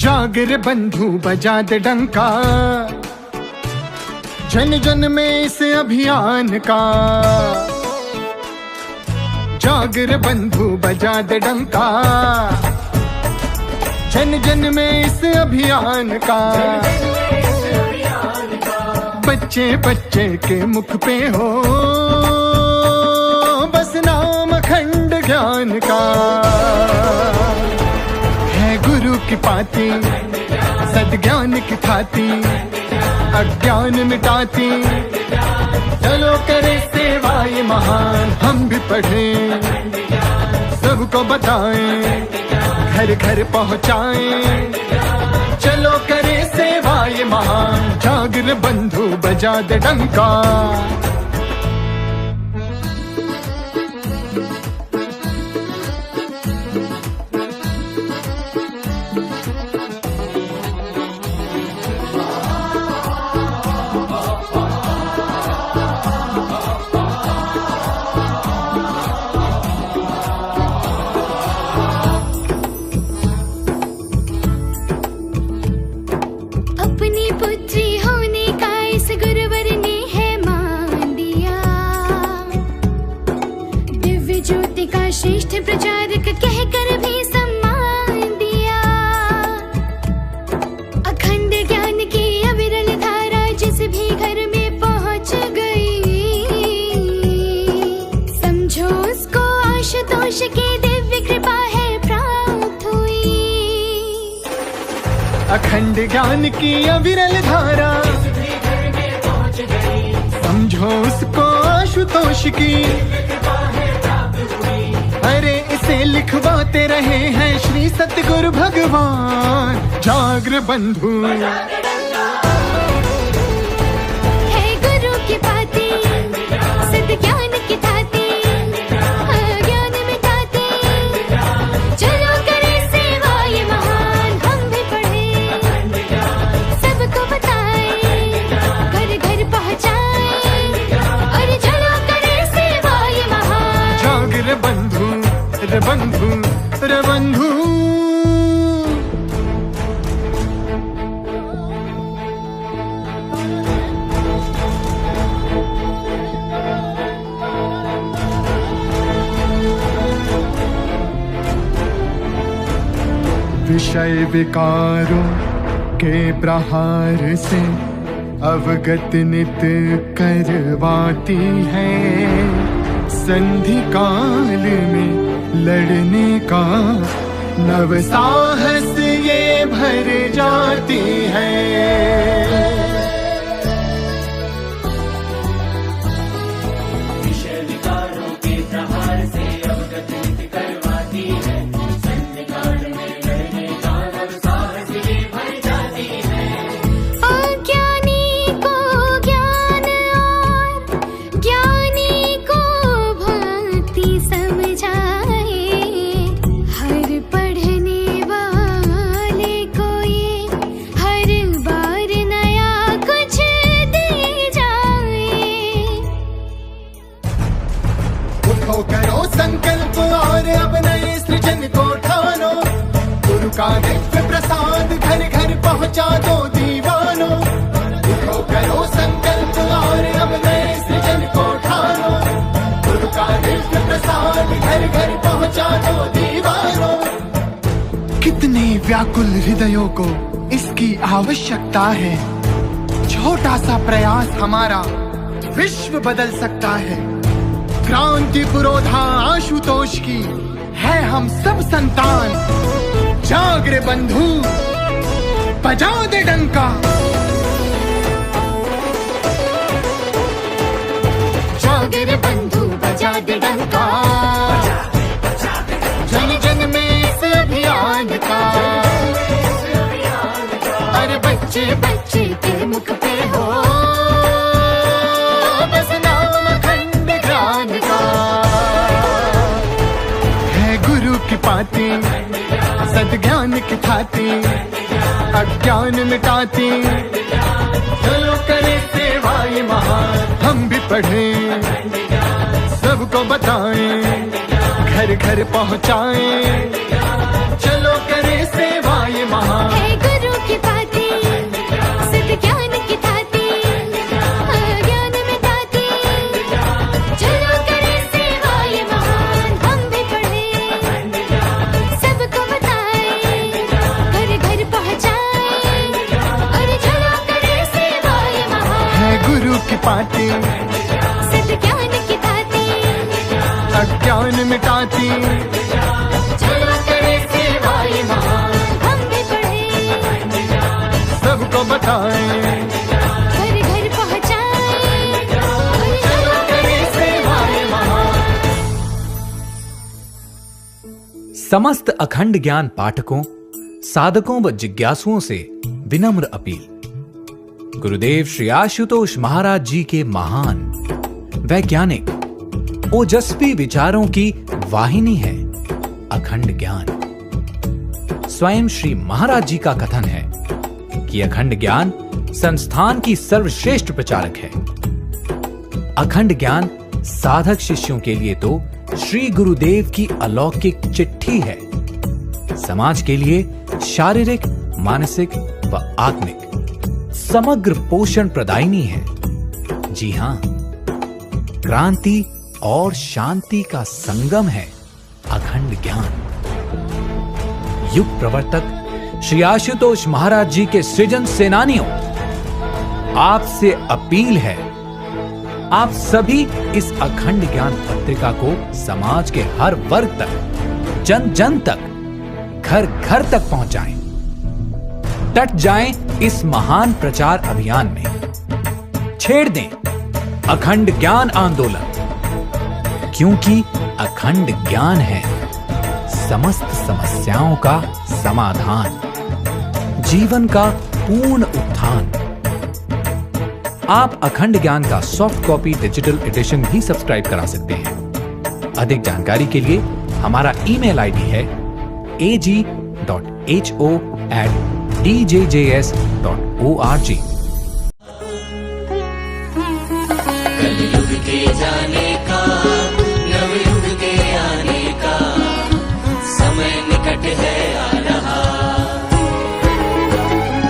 जाग रे बंधु बजा दे डंका, जन जन में इस अभियान का। जाग रे बंधु बजा दे डंका, जन जन में इस अभियान का। बच्चे बच्चे के मुख पे हो बस नाम अखंड ज्ञान का। है गुरु की पाती सद्ज्ञान की थाती, अज्ञान मिटाती। चलो करे सेवा ये महान, हम भी पढ़ें सबको बताएं, घर घर पहुँचाएं। चलो करे सेवा ये महान, जाग रे बंधु बजा दे डंका। श्रेष्ठ प्रचारक कहकर भी सम्मान दिया। अखंड ज्ञान की अविरल धारा जिस भी घर में पहुंच गई, समझो उसको आशुतोष की दिव्य कृपा है प्राप्त हुई। अखंड ज्ञान की अविरल धारा जिस भी घर में पहुंच गई, समझो उसको आशुतोष की। अरे इसे लिखवाते रहे हैं श्री सतगुरु भगवान। जाग रे बंधु है गुरु की पाती सद्ज्ञान की थाती, अज्ञान मिटाती। चलो करे सेवा ये महान, हम भी पढ़ें सबको बताएं, घर घर पहुँचाएं। और चलो करे सेवा ये महान, जाग रे बंधु रे बंधु रे बंधु। विषय विकारों के प्रहार से अवगत नित करवाती है। संधि काल में लड़ने का नव साहस ये भर जाती है। विषय विकारों के प्रहार से अवगत नित करवाती है। संधि काल में लड़ने का नव साहस ये भर जाती है। अज्ञानी को ज्ञान और ज्ञानी को भक्ति समझाए। हर पढ़ने वाले को ये हर बार नया कुछ दे जाए। उठो करो संकल्प और अब नए सृजन को ठानो। गुरु का दिव्य प्रसाद घर घर पहुँचा दो दीवानों। उठो करो संकल्प और अब नए सृजन को ठानो। गुरु का दिव्य प्रसाद घर घर पहुँचा दो दीवानों। कितने व्याकुल हृदयों को इसकी आवश्यकता है। छोटा सा प्रयास हमारा विश्व बदल सकता है। क्रांति पुरोधा आशुतोष की है हम सब संतान। जाग रे बंधु बजाओ दे डंका। जाग रे बंधु बजा दे डंका, जन जन में इस अभियान का। अरे बच्चे बच्चे के मुख पे हो बस नाम अखंड ज्ञान का। है गुरु की पाती सद्ज्ञान की थाती, अज्ञान मिटाती। चलो करे सेवा ये महान, हम भी पढ़ें सबको बताएं, घर घर पहुँचाएं। चलो करे सेवा ये महान। पाती, सद्ज्ञान की दाती, अज्ञान मिटाती। चलो करे सेवा ये महान, हम भी पढ़े, सबको बताएं, घर घर पहुँचाए। चलो करे सेवा ये महान। समस्त अखंड ज्ञान पाठकों, साधकों व जिज्ञासुओं से विनम्र अपील। गुरुदेव श्री आशुतोष महाराज जी के महान वैज्ञानिक ओजस्वी विचारों की वाहिनी है अखंड ज्ञान। स्वयं श्री महाराज जी का कथन है कि अखंड ज्ञान संस्थान की सर्वश्रेष्ठ प्रचारक है। अखंड ज्ञान साधक शिष्यों के लिए तो श्री गुरुदेव की अलौकिक चिट्ठी है, समाज के लिए शारीरिक, मानसिक व आत्मिक समग्र पोषण प्रदायिनी है। जी हां, क्रांति और शांति का संगम है अखंड ज्ञान। युग प्रवर्तक श्री आशुतोष महाराज जी के सृजन सेनानियों, आपसे अपील है, आप सभी इस अखंड ज्ञान पत्रिका को समाज के हर वर्ग तक, जन जन तक, घर घर तक पहुंचाएं। डट जाएं इस महान प्रचार अभियान में, छेड़ दें अखंड ज्ञान आंदोलन, क्योंकि अखंड ज्ञान है समस्त समस्याओं का समाधान, जीवन का पूर्ण उत्थान। आप अखंड ज्ञान का सॉफ्ट कॉपी डिजिटल एडिशन भी सब्सक्राइब करा सकते हैं। अधिक जानकारी के लिए हमारा ईमेल आईडी है ag.ho@djjs.org। कलयुग के जाने